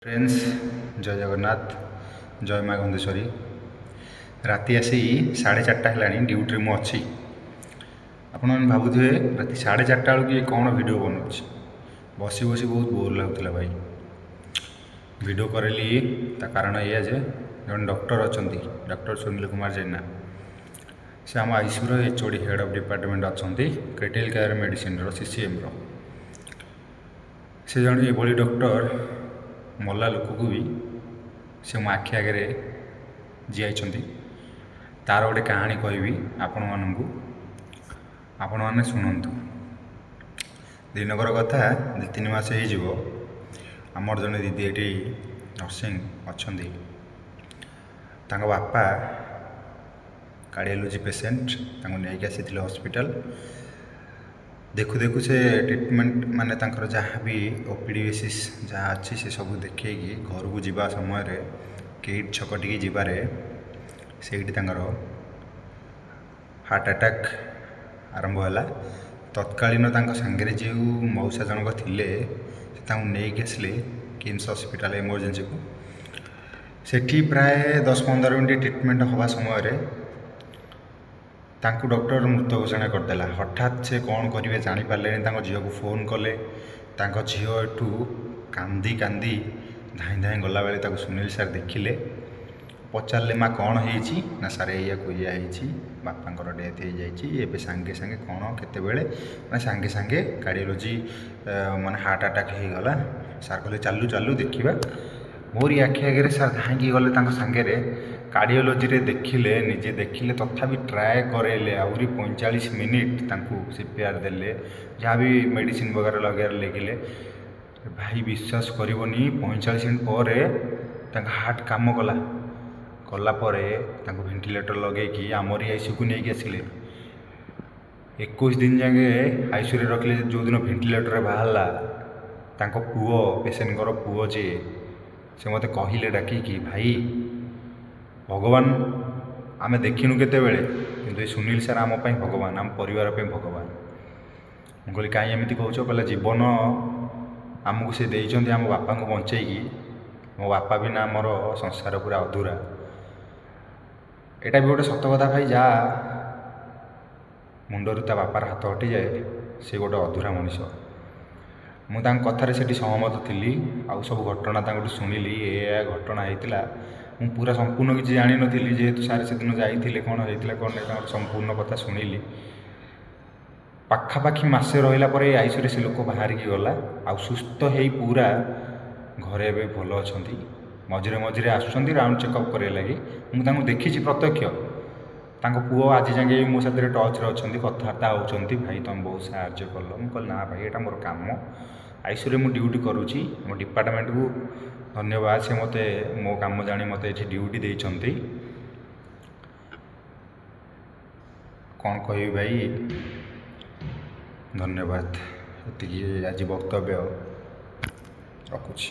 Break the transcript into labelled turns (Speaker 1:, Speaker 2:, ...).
Speaker 1: Friends जय जगन्नाथ जय माँ गंधेश्वरी राति आसी 4:30 है ड्यूटी मु अच्छी आपण भावुए राति 4:30 बेलू ये कौन वीडियो बनाऊँ बसी बसी बहुत बोर लगुला भाई वीडियो करेली कारण यह जे जन डॉक्टर अच्छा डॉक्टर सुनील कुमार जेना से आम ICU HOD head of department अच्छा क्रिटिकल केयर मेडिसिन सीसीएम से जन ये डॉक्टर मल्ला लोक को भी से मो आखि आगे जीई तार गोटे कहानी कहबी आपण मानू आपण मैंने शुणु दिनकर कथा 2-3 मास हो आमर जड़े दीदी ये नर्सिंग अच्छा बापा कार्डियोलॉजी पेशेंट नहीं आसी हॉस्पिटल देखु देखु से ट्रिटमेंट माने तांकर जहाँ भी ओपीडी बेसीस जहाँ अच्छी से सब देखी घर को जीवा समय किट छक टी जीवार से हार्ट अटैक आरंभ है तत्कालीन सांगे जो मौसा जनक थिले नहीं आसले किम्स हॉस्पिटल इमरजेंसी को सेठी प्राय 10-15 मिनट ट्रिटमेंट हवा समय तांकु डॉक्टर मृत घोषणा करदेला हठात से कौन करेंगे जापारे झील को फोन कले झील एठू कांदी कांदी धाई धाई गला बेले सुनील सार देखिले पचारे माँ कौन होती ना सारे या बापा डेथ हो जाए सांगे सांगे कौन केते मैं सांगे सांगे कार्डियोलॉजी माने हार्ट अटैक हो गला सार कहले चालू चालू देखा मोरी आखि आगे सार धाई गले सांगे कार्डियोलॉजी रे देखिले निजे देखिले तथापि ट्राए करेले आहरी 45 मिनिट सीपीआर देले जहाँ भी मेडिसिन वगैरह लगे लिखिले भाई विश्वास करनी 45 मिनट पर हार्ट काम कला कलापर भेंटिलेटर लगे आमरी आईसीयू को लेकिन आसिले 21 दिन जाके आईसीयू रखिले जो दिन भेंटिलेटर बाहर पुओ पेसेंट पुओ जे से मत कहले डाकिकी भाई भगवान आम देखिनु केते बेले किंतु सुनील सार आम भगवान आम परिवार भगवान मुझे कहीं एमती कौच कहला जीवन आमको से देइचंती आम बापा को बंचेगी मो बापा बिना आमर संसार पूरा अधूरा एटा भी गोटे सत कथा भाई जा मुंडरू ता बापार हाथ हटि जाए से गोटे अधूरा मनीष मुझे कथार से सहमत थी आउ सब घटना शुणिली ये घटना होता मु पूरा संपूर्ण किसी जान नी जेहेतु सारे से दिन जाइए कौन होता कौन नहीं संपूर्ण कथा शुणिली पाखापाखि मसे रहा आईसीयू से लोक बाहर की गला आ सुस्थ हो पूरा घरे ए भल अच्छा मझे मझे आसुँच राउंड चेकअप करे लगी मुझे देखी प्रत्यक्ष पुओ आज जाए मो साथ टच रे अच्छा कथबार्ता होती भाई तुम बहुत साहय कल मुझे ना भाई यहाँ मोर कम आईसीयू में ड्यूटी करुँची मो डिपार्टमेंट को धन्यवाद से मते मो काम जानी मत ये ड्यूटी देइछंती कौन कह भाई धन्यवाद ये आज वक्तव्य रखुची।